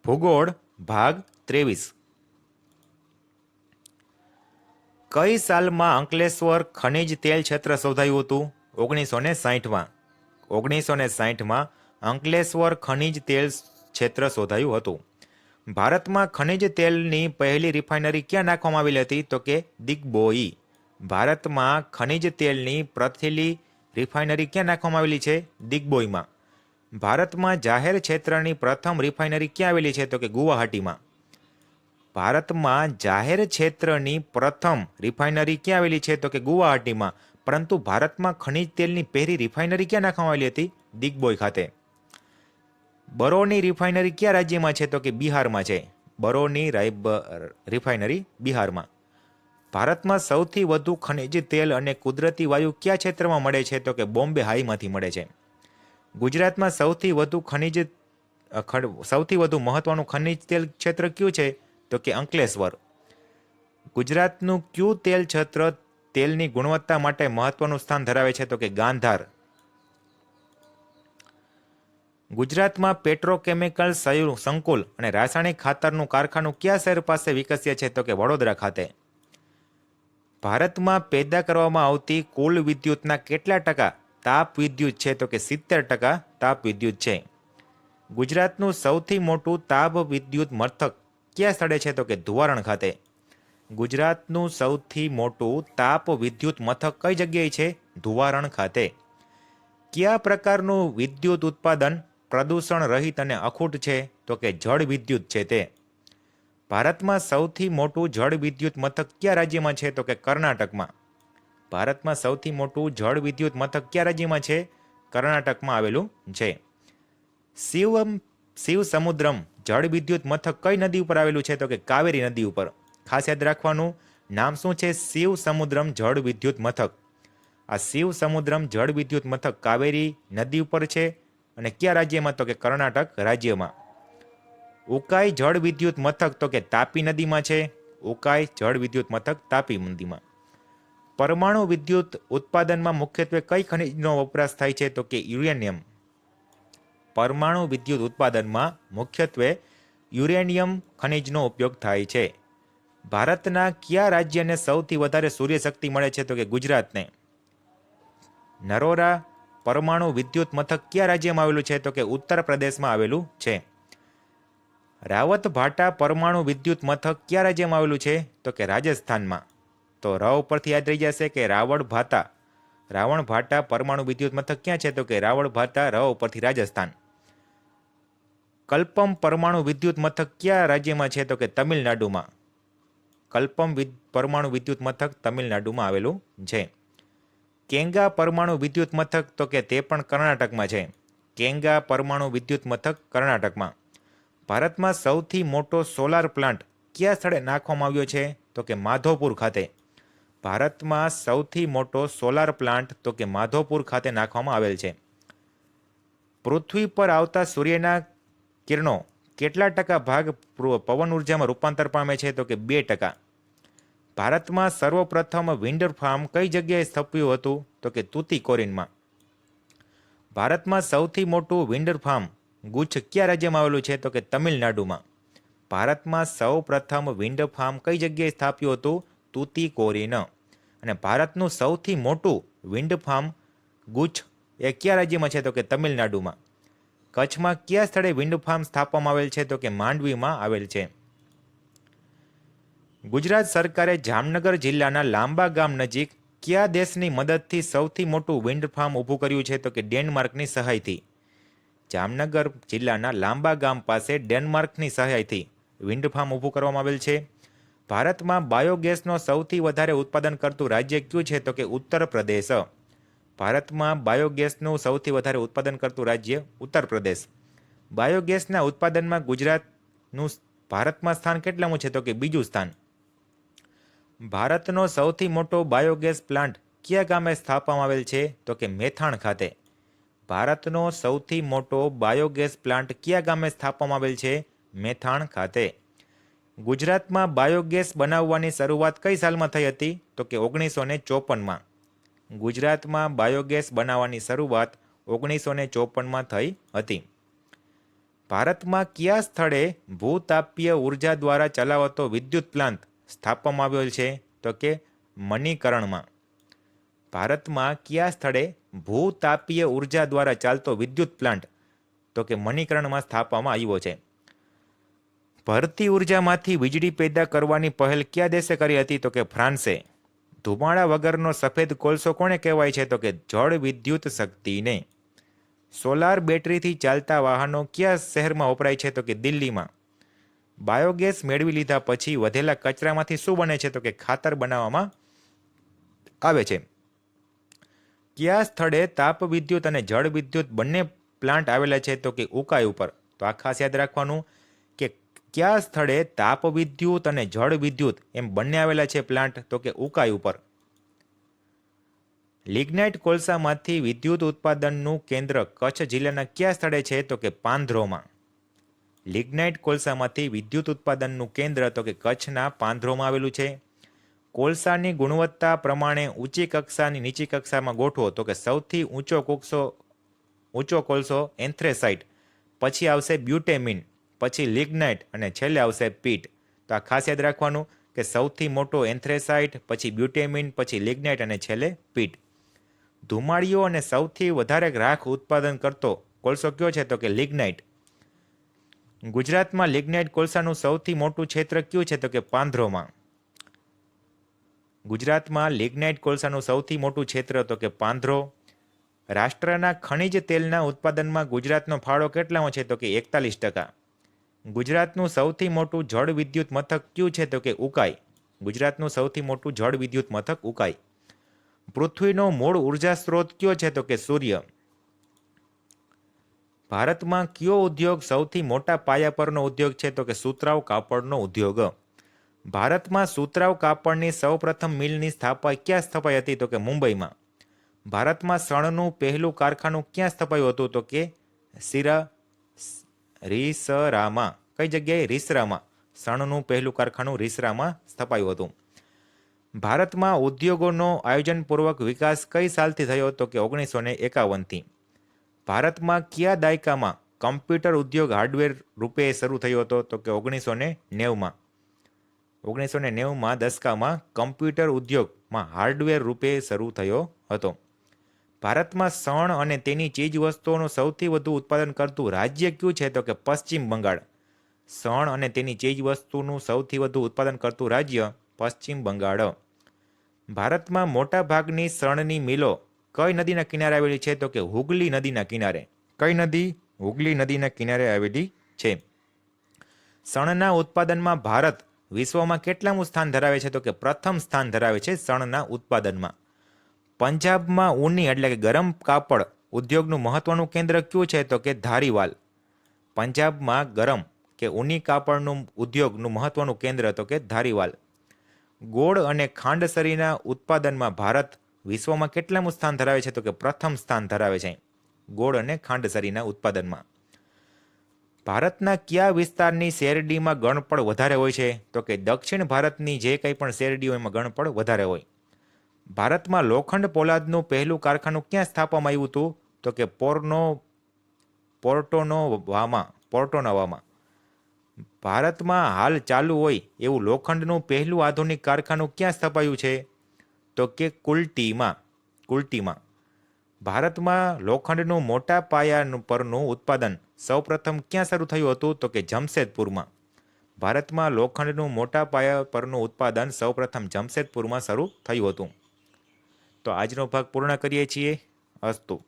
ભૂગોળ ભાગ 23। કઈ સાલમાં અંકલેશ્વર ખનિજ તેલ ક્ષેત્ર શોધાયું હતું? 1960માં। 1960માં અંકલેશ્વર ખનિજ તેલ ક્ષેત્ર શોધાયું હતું। ભારતમાં ખનિજ તેલની પહેલી રિફાઇનરી ક્યાં નાખવામાં આવેલી હતી? તો કે દિગ્બોઈ। ભારતમાં ખનિજ તેલની પહેલી રિફાઇનરી ક્યાં નાખવામાં આવેલી છે? દિગ્બોઈમાં। ભારતમાં જાહેર ક્ષેત્રની પ્રથમ રિફાઇનરી ક્યાં આવેલી છે? તો કે ગુવાહાટીમાં। ભારતમાં જાહેર ક્ષેત્રની પ્રથમ રિફાઇનરી ક્યાં આવેલી છે? તો કે ગુવાહાટીમાં। પરંતુ ભારતમાં ખનિજ તેલની પહેલી રિફાઇનરી ક્યાં નાખવામાં આવેલી હતી? દિગ્બોઈ ખાતે। બરૌની રિફાઇનરી કયા રાજ્યમાં છે? તો કે બિહારમાં છે। બરૌની રિફાઇનરી બિહારમાં। ભારતમાં સૌથી વધુ ખનિજ તેલ અને કુદરતી વાયુ કયા ક્ષેત્રમાં મળે છે? તો કે બોમ્બે હાઈમાંથી મળે છે। ગુજરાતમાં સૌથી વધુ મહત્વનું ખનિજ તેલ ક્ષેત્ર કયું છે? તો કે અંકલેશ્વર। ગુજરાતનું કયું તેલ ક્ષેત્ર તેલની ગુણવત્તા માટે મહત્વનું સ્થાન ધરાવે છે? તો કે ગાંધાર। ગુજરાતમાં પેટ્રોકેમિકલ સંકુલ અને રાસાયણિક ખાતરનું કારખાનું કયા શહેર પાસે વિકસ્યા છે? તો કે વડોદરા ખાતે। ભારતમાં પેદા કરવામાં આવતી કુલ વિદ્યુતના કેટલા ટકા તાપ વિદ્યુત છે? તો કે 70% તાપ વિદ્યુત છે। ગુજરાતનું સૌથી મોટું તાપ વિદ્યુત મથક કયા સ્થળે છે? તો કે ધુવારણ ખાતે। ગુજરાતનું સૌથી મોટું તાપ વિદ્યુત મથક કઈ જગ્યાએ છે? ધુવારણ ખાતે। કયા પ્રકારનું વિદ્યુત ઉત્પાદન પ્રદૂષણ રહિત અને અખૂટ છે? તો કે જળ વિદ્યુત છે તે। ભારતમાં સૌથી મોટું જળ વિદ્યુત મથક કયા રાજ્યમાં છે? તો કે કર્ણાટકમાં। ભારતમાં સૌથી મોટું જળ વિદ્યુત મથક કયા રાજ્યમાં છે? કર્ણાટકમાં આવેલું છે। શિવ સમુદ્રમ જળ વિદ્યુત મથક કઈ નદી ઉપર આવેલું છે? તો કે કાવેરી નદી ઉપર। ખાસ યાદ રાખવાનું, નામ શું છે? શિવ સમુદ્રમ જળ વિદ્યુત મથક। આ શિવ સમુદ્રમ જળ વિદ્યુત મથક કાવેરી નદી ઉપર છે અને કયા રાજ્યમાં? તો કે કર્ણાટક રાજ્યમાં। ઉકાઈ જળ વિદ્યુત મથક તો કે તાપી નદીમાં છે। ઉકાઈ જળ વિદ્યુત મથક તાપી નદીમાં। પરમાણુ વિદ્યુત ઉત્પાદનમાં મુખ્યત્વે કઈ ખનિજનો વપરાશ થાય છે? તો કે યુરેનિયમ। પરમાણુ વિદ્યુત ઉત્પાદનમાં મુખ્યત્વે યુરેનિયમ ખનિજનો ઉપયોગ થાય છે। ભારતના કયા રાજ્યને સૌથી વધારે સૂર્યશક્તિ મળે છે? તો કે ગુજરાતને। નરોરા પરમાણુ વિદ્યુત મથક કયા રાજ્યમાં આવેલું છે? તો કે ઉત્તર પ્રદેશમાં આવેલું છે। રાવતભાટા પરમાણુ વિદ્યુત મથક કયા રાજ્યમાં આવેલું છે? તો કે રાજસ્થાનમાં। તો ર ઉપરથી યાદ રહી જશે કે રાવણભાટા પરમાણુ વિદ્યુત મથક ક્યાં છે? તો કે રાવણભાટા ર ઉપરથી રાજસ્થાન। કલ્પમ પરમાણુ વિદ્યુત મથક કયા રાજ્યમાં છે? તો કે તમિલનાડુમાં। કલ્પમ પરમાણુ વિદ્યુત મથક તમિલનાડુમાં આવેલું છે। કેંગા પરમાણુ વિદ્યુત મથક તો કે તે પણ કર્ણાટકમાં છે। કેંગા પરમાણુ વિદ્યુત મથક કર્ણાટકમાં। ભારતમાં સૌથી મોટો સોલાર પ્લાન્ટ કયા સ્થળે નાખવામાં આવ્યો છે? તો કે માધોપુર ખાતે। ભારતમાં સૌથી મોટો સોલાર પ્લાન્ટ તો કે માધોપુર ખાતે નાખવામાં આવેલ છે। પૃથ્વી પર આવતા સૂર્યના કિરણો કેટલા ટકા ભાગ પવન ઉર્જામાં રૂપાંતર પામે છે? તો કે 2%। ભારતમાં સર્વપ્રથમ વિન્ડ ફાર્મ કઈ જગ્યાએ સ્થાપ્યું હતું? તો કે તુતીકોરીનમાં। ભારતમાં સૌથી મોટું વિન્ડ ફાર્મ ગુચ્છ કયા રાજ્યમાં આવેલું છે? તો કે તમિલનાડુમાં। ભારતમાં સૌ પ્રથમ વિન્ડ ફાર્મ કઈ જગ્યાએ સ્થાપ્યું હતું? તુતીકોરીન। અને ભારતનું સૌથી મોટું વિન્ડ ફાર્મ ગુચ્છ એ કયા રાજ્યમાં છે? તો કે તમિલનાડુમાં। કચ્છમાં કયા સ્થળે વિન્ડ ફાર્મ સ્થાપવામાં આવેલ છે? તો કે માંડવીમાં આવેલ છે। ગુજરાત સરકારે જામનગર જિલ્લાના લાંબા ગામ નજીક કયા દેશની મદદથી સૌથી મોટું વિન્ડ ફાર્મ ઊભું કર્યું છે? તો કે ડેનમાર્કની સહાયથી। જામનગર જિલ્લાના લાંબા ગામ પાસે ડેનમાર્કની સહાયથી વિન્ડ ફાર્મ ઊભું કરવામાં આવેલ છે। ભારતમાં બાયોગેસનો સૌથી વધારે ઉત્પાદન કરતું રાજ્ય કયું છે? તો કે ઉત્તર પ્રદેશ। ભારતમાં બાયોગેસનું સૌથી વધારે ઉત્પાદન કરતું રાજ્ય ઉત્તર પ્રદેશ। બાયોગેસના ઉત્પાદનમાં ગુજરાતનું ભારતમાં સ્થાન કેટલામું છે? તો કે બીજું સ્થાન। ભારતનો સૌથી મોટો બાયોગેસ પ્લાન્ટ કયા ગામે સ્થાપવામાં આવેલ છે? તો કે મેથાણ ખાતે। ભારતનો સૌથી મોટો બાયોગેસ પ્લાન્ટ કયા ગામે સ્થાપવામાં આવેલ છે? મેથાણ ખાતે। ગુજરાતમાં બાયોગેસ બનાવવાની શરૂઆત કઈ સાલમાં થઈ હતી? તો કે 1954માં। ગુજરાતમાં બાયોગેસ બનાવવાની શરૂઆત 1954માં થઈ હતી। ભારતમાં કયા સ્થળે ભૂતાપીય ઉર્જા દ્વારા ચલાવતો વિદ્યુત પ્લાન્ટ સ્થાપવામાં આવ્યો છે? તો કે મણિકરણમાં. ભારતમાં કયા સ્થળે ભૂતાપીય ઉર્જા દ્વારા ચાલતો વિદ્યુત પ્લાન્ટ? તો કે મણિકરણમાં સ્થાપવામાં આવ્યો છે. ભરતી ઉર્જામાંથી વીજળી પેદા કરવાની પહેલ કયા દેશે કરી હતી? તો કે ફ્રાન્સે. ધુમાડા વગરનો સફેદ કોલસો કોને કહેવાય છે? તો કે જળ વિદ્યુત શક્તિને. સોલાર બેટરીથી ચાલતા વાહનો કયા શહેરમાં વપરાય છે? તો કે દિલ્હીમાં. બાયોગેસ મેળવી લીધા પછી વધેલા કચરામાંથી શું બને છે? તો કે ખાતર બનાવવામાં આવે છે. કયા સ્થળે તાપ વિદ્યુત અને જળ વિદ્યુત બંને પ્લાન્ટ આવેલા છે? તો કે ઉકાઈ ઉપર. તો આ ખાસ યાદ રાખવાનું કે કયા સ્થળે તાપ વિદ્યુત અને જળ વિદ્યુત એમ બંને આવેલા છે પ્લાન્ટ? તો કે ઉકાઈ ઉપર. લિગ્નાઇટ કોલસામાંથી વિદ્યુત ઉત્પાદનનું કેન્દ્ર કચ્છ જિલ્લાના કયા સ્થળે છે? તો કે પાંધરોમાં. લિગ્નાઇટ કોલસામાંથી વિદ્યુત ઉત્પાદનનું કેન્દ્ર તો કે કચ્છના પાંધરોમાં આવેલું છે. કોલસાની ગુણવત્તા પ્રમાણે ઊંચી કક્ષાની નીચી કક્ષામાં ગોઠવો તો કે સૌથી ઊંચો કોલસો એન્થ્રેસાઇટ, પછી આવશે બ્યુટેમિન, પછી લિગ્નાઇટ અને છેલ્લે આવશે પીટ. તો આ ખાસ યાદ રાખવાનું કે સૌથી મોટો એન્થ્રેસાઇટ, પછી બ્યુટેમિન, પછી લિગ્નાઇટ અને છેલ્લે પીટ. ધુમાડીઓ અને સૌથી વધારે રાખ ઉત્પાદન કરતો કોલસો કયો છે? તો કે લિગ્નાઇટ. ગુજરાતમાં લિગ્નાઇટ કોલસાનું સૌથી મોટું ક્ષેત્ર કયું છે? તો કે પાંધરોમાં. ગુજરાતમાં લિગ્નાઇટ કોલસાનું સૌથી મોટું ક્ષેત્ર તો કે પાંધરો. રાષ્ટ્રના ખનિજ તેલના ઉત્પાદનમાં ગુજરાતનો ફાળો કેટલામાં છે? તો કે 41%. ગુજરાતનું સૌથી મોટું જળ વિદ્યુત મથક કયું છે? તો કે ઉકાઈ. ગુજરાતનું સૌથી મોટું જળ વિદ્યુત મથક ઉકાઈ. પૃથ્વીનો મૂળ ઉર્જા સ્ત્રોત કયો છે? તો કે સૂર્ય. ભારતમાં કયો ઉદ્યોગ સૌથી મોટા પાયા પરનો ઉદ્યોગ છે? તો કે સુતરાઉ કાપડનો ઉદ્યોગ. ભારતમાં સુતરાઉ કાપડની સૌપ્રથમ મિલની ક્યાં સ્થપાઈ હતી? તો કે મુંબઈમાં. ભારતમાં શણનું પહેલું કારખાનું ક્યાં સ્થપાયું હતું? તો કે રીસરામાં. કઈ જગ્યાએ? રીસરામાં. શણનું પહેલું કારખાનું રીસરામાં સ્થપાયું હતું. ભારતમાં ઉદ્યોગોનો આયોજનપૂર્વક વિકાસ કઈ સાલથી થયો? તો કે 1951થી. ભારતમાં કયા દાયકામાં કમ્પ્યુટર ઉદ્યોગ હાર્ડવેર રૂપે શરૂ થયો હતો? તો કે 1990માં. 1990માં દશકામાં કમ્પ્યુટર ઉદ્યોગમાં હાર્ડવેર રૂપે શરૂ થયો હતો. ભારતમાં શણ અને તેની ચીજ વસ્તુઓનું સૌથી વધુ ઉત્પાદન કરતું રાજ્ય કયું છે? તો કે પશ્ચિમ બંગાળ. શણ અને તેની ચીજ વસ્તુનું સૌથી વધુ ઉત્પાદન કરતું રાજ્ય પશ્ચિમ બંગાળ. ભારતમાં મોટા ભાગની શણની મિલો કઈ નદીના કિનારે આવેલી છે? તો કે હુગલી નદીના કિનારે. કઈ નદી? હુગલી નદીના કિનારે આવેલી છે. શણના ઉત્પાદનમાં ભારત વિશ્વમાં કેટલામું સ્થાન ધરાવે છે? તો કે પ્રથમ સ્થાન ધરાવે છે શણના ઉત્પાદનમાં. પંજાબમાં ઊની એટલે કે ગરમ કાપડ ઉદ્યોગનું મહત્વનું કેન્દ્ર કયું છે? તો કે ધારીવાલ. પંજાબમાં ગરમ કે ઊની કાપડનું ઉદ્યોગનું મહત્વનું કેન્દ્ર તો કે ધારીવાલ. ગોળ અને ખાંડસરીના ઉત્પાદનમાં ભારત વિશ્વમાં કેટલામું સ્થાન ધરાવે છે? તો કે પ્રથમ સ્થાન ધરાવે છે ગોળ અને ખાંડસરીના ઉત્પાદનમાં. ભારતના કયા વિસ્તારની શેરડીમાં ગણપડ વધારે હોય છે? તો કે દક્ષિણ ભારતની જે કંઈ પણ શેરડીઓ એમાં ગણપડ વધારે હોય. ભારતમાં લોખંડ પોલાદનું પહેલું કારખાનું ક્યાં સ્થાપવામાં આવ્યું હતું? તો કે પોર્ટોનોવામાં. ભારતમાં હાલ ચાલુ હોય એવું લોખંડનું પહેલું આધુનિક કારખાનું ક્યાં સ્થપાયું છે? તો કે કુલ્ટીમાં. ભારતમાં લોખંડનું મોટા પાયા પરનું ઉત્પાદન સૌપ્રથમ ક્યાં શરૂ થયું હતું? તો કે જમશેદપુરમાં. ભારતમાં લોખંડનું મોટા પાયા પરનું ઉત્પાદન સૌપ્રથમ જમશેદપુરમાં શરૂ થયું હતું. તો આજનો ભાગ પૂર્ણ કરીએ છીએ. અસ્તુ.